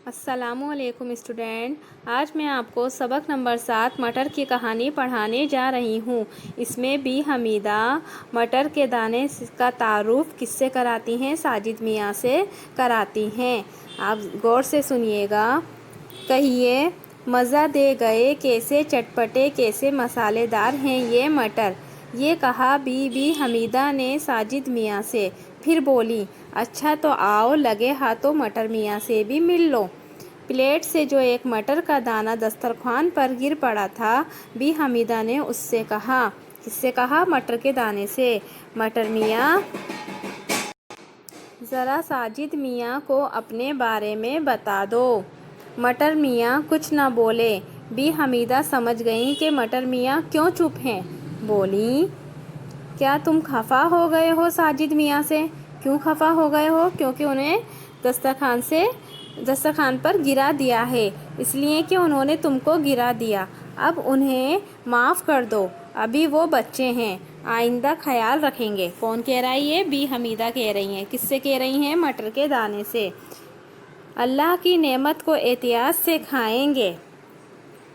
अस्सलामुअलैकुम स्टूडेंट। आज मैं आपको सबक नंबर 7 मटर की कहानी पढ़ाने जा रही हूँ। इसमें बी हमीदा मटर के दाने का तारुफ किससे कराती हैं? साजिद मियाँ से कराती हैं। आप गौर से सुनिएगा। कहिए, मज़ा दे गए, कैसे चटपटे कैसे मसालेदार हैं ये मटर। ये कहा बीबी हमीदा ने साजिद मियाँ से। फिर बोली, अच्छा तो आओ, लगे हाथों मटर मियाँ से भी मिल लो। प्लेट से जो एक मटर का दाना दस्तरखान पर गिर पड़ा था, बी हमीदा ने उससे कहा। किससे कहा? मटर के दाने से। मटर मियाँ, ज़रा साजिद मियाँ को अपने बारे में बता दो। मटर मियाँ कुछ न बोले। बी हमीदा समझ गई कि मटर मियाँ क्यों चुप हैं। बोली, क्या तुम खफा हो गए हो साजिद मियाँ से? क्यों खफा हो गए हो? क्योंकि उन्हें दस्तरखान पर गिरा दिया है, इसलिए कि उन्होंने तुमको गिरा दिया। अब उन्हें माफ़ कर दो, अभी वो बच्चे हैं, आइंदा ख्याल रखेंगे। कौन कह रहा है ये? बी हमीदा कह रही हैं। किससे कह रही हैं? मटर के दाने से। अल्लाह की नेमत को एहतियात से खाएंगे।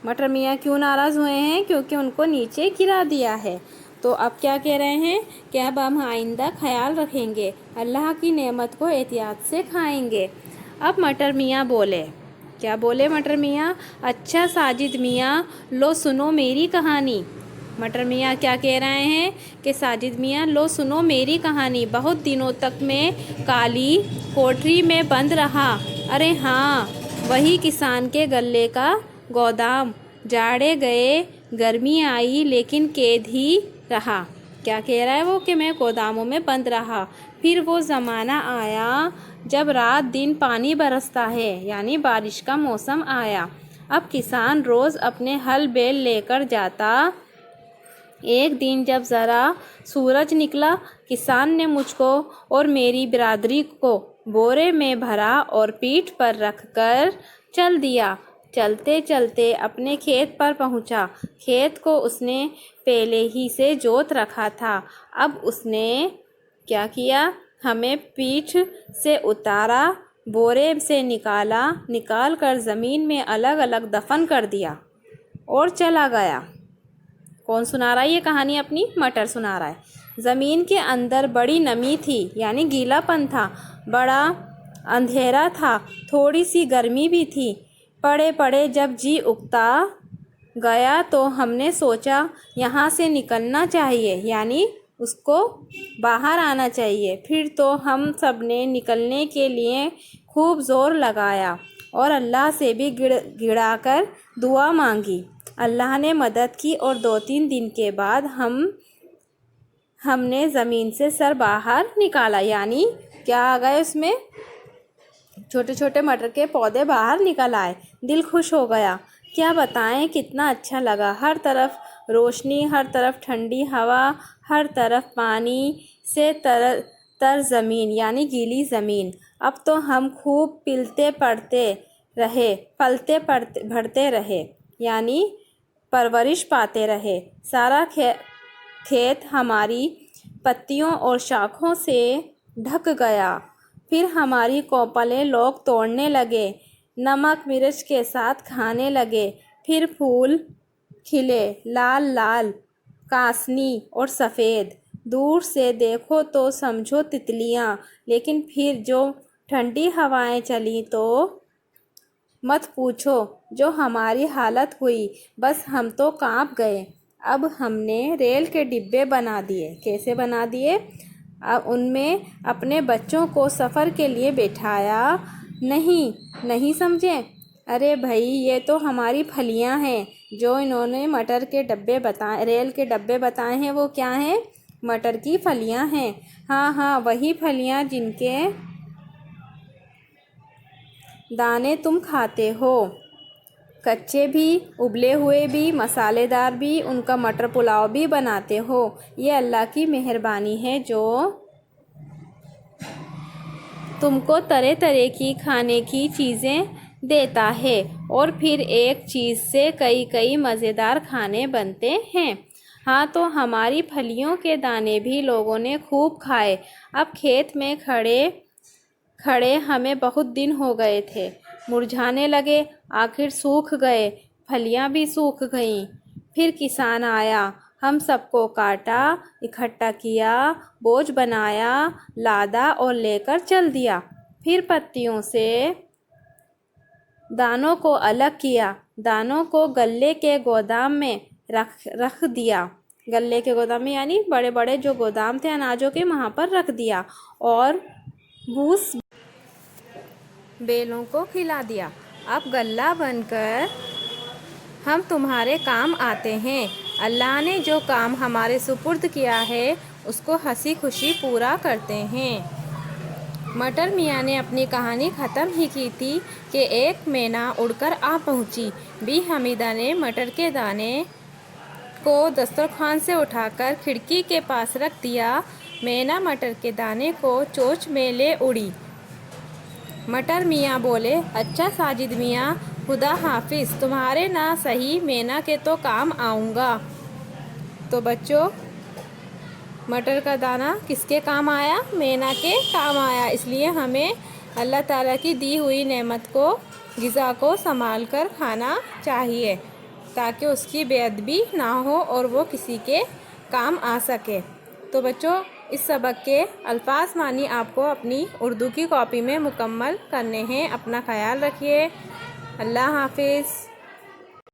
मटर मियाँ क्यों नाराज़ हुए हैं? क्योंकि उनको नीचे गिरा दिया है। तो अब क्या कह रहे हैं कि अब हम आइंदा ख्याल रखेंगे, अल्लाह की नेमत को एहतियात से खाएंगे। अब मटर मियाँ बोले। क्या बोले मटर मियाँ? अच्छा साजिद मियाँ, लो सुनो मेरी कहानी। मटर मियाँ क्या कह रहे हैं कि साजिद मियाँ, लो सुनो मेरी कहानी। बहुत दिनों तक मैं काली कोठरी में बंद रहा। अरे हाँ, वही किसान के गल्ले का गोदाम। जाड़े गए, गर्मी आई, लेकिन कैद ही रहा। क्या कह रहा है वो? कि मैं गोदामों में बंद रहा। फिर वो ज़माना आया जब रात दिन पानी बरसता है, यानी बारिश का मौसम आया। अब किसान रोज़ अपने हल बैल लेकर जाता। एक दिन जब ज़रा सूरज निकला, किसान ने मुझको और मेरी बिरादरी को बोरे में भरा और पीठ पर रख कर चल दिया। चलते चलते अपने खेत पर पहुंचा। खेत को उसने पहले ही से जोत रखा था। अब उसने क्या किया? हमें पीठ से उतारा, बोरे से निकाल कर ज़मीन में अलग अलग दफन कर दिया और चला गया। कौन सुना रहा है ये कहानी? अपनी मटर सुना रहा है। ज़मीन के अंदर बड़ी नमी थी, यानी गीलापन था। बड़ा अंधेरा था, थोड़ी सी गर्मी भी थी। पड़े पड़े जब जी उगता गया तो हमने सोचा यहाँ से निकलना चाहिए, यानी उसको बाहर आना चाहिए। फिर तो हम सब ने निकलने के लिए खूब ज़ोर लगाया और अल्लाह से भी गिड़ा कर दुआ मांगी। अल्लाह ने मदद की और 2-3 दिन के बाद हमने ज़मीन से सर बाहर निकाला, यानी क्या आ गए उसमें? छोटे छोटे मटर के पौधे बाहर निकल आए। दिल खुश हो गया। क्या बताएं, कितना अच्छा लगा। हर तरफ रोशनी, हर तरफ ठंडी हवा, हर तरफ पानी से तर ज़मीन, यानी गीली ज़मीन। अब तो हम खूब फलते बढ़ते रहे, यानी परवरिश पाते रहे। सारा खेत हमारी पत्तियों और शाखों से ढक गया। फिर हमारी कोपलें लोग तोड़ने लगे, नमक मिर्च के साथ खाने लगे। फिर फूल खिले, लाल लाल, कासनी और सफ़ेद। दूर से देखो तो समझो तितलियाँ, लेकिन फिर जो ठंडी हवाएं चली तो मत पूछो जो हमारी हालत हुई। बस हम तो कांप गए। अब हमने रेल के डिब्बे बना दिए। कैसे बना दिए? अब उनमें अपने बच्चों को सफ़र के लिए बैठाया। नहीं समझे? अरे भाई, ये तो हमारी फलियां हैं। जो इन्होंने मटर के डब्बे बताए, रेल के डब्बे बताए हैं, वो क्या हैं? मटर की फलियां हैं। हाँ, वही फलियां जिनके दाने तुम खाते हो, कच्चे भी, उबले हुए भी, मसालेदार भी। उनका मटर पुलाव भी बनाते हो। ये अल्लाह की मेहरबानी है जो तुमको तरह तरह की खाने की चीज़ें देता है, और फिर एक चीज़ से कई कई मज़ेदार खाने बनते हैं। हाँ, तो हमारी फलियों के दाने भी लोगों ने खूब खाए। अब खेत में खड़े खड़े हमें बहुत दिन हो गए थे। मुरझाने लगे, आखिर सूख गए, फलियां भी सूख गईं। फिर किसान आया, हम सबको काटा, इकट्ठा किया, बोझ बनाया, लादा और लेकर चल दिया। फिर पत्तियों से दानों को अलग किया, दानों को गल्ले के गोदाम में रख दिया। गल्ले के गोदाम में यानी बड़े बड़े जो गोदाम थे अनाजों के, वहाँ पर रख दिया और भूस बैलों को खिला दिया। अब गल्ला बनकर हम तुम्हारे काम आते हैं। अल्लाह ने जो काम हमारे सुपुर्द किया है उसको हंसी खुशी पूरा करते हैं। मटर मियाँ ने अपनी कहानी ख़त्म ही की थी कि एक मैना उड़कर आ पहुँची। बी हमीदा ने मटर के दाने को दस्तरखान से उठाकर खिड़की के पास रख दिया। मैना मटर के दाने को चोंच में ले उड़ी। मटर मियाँ बोले, अच्छा साजिद मियाँ, खुदा हाफिज़, तुम्हारे ना सही मैना के तो काम आऊँगा। तो बच्चों, मटर का दाना किसके काम आया? मैना के काम आया। इसलिए हमें अल्लाह ताला की दी हुई नेमत को, ग़िज़ा को संभाल कर खाना चाहिए ताकि उसकी बेअदबी ना हो और वो किसी के काम आ सके। तो बच्चों, इस सबक के अल्फाज मानी आपको अपनी उर्दू की कॉपी में मुकम्मल करने हैं। अपना ख्याल रखिए। अल्लाह हाफिज़।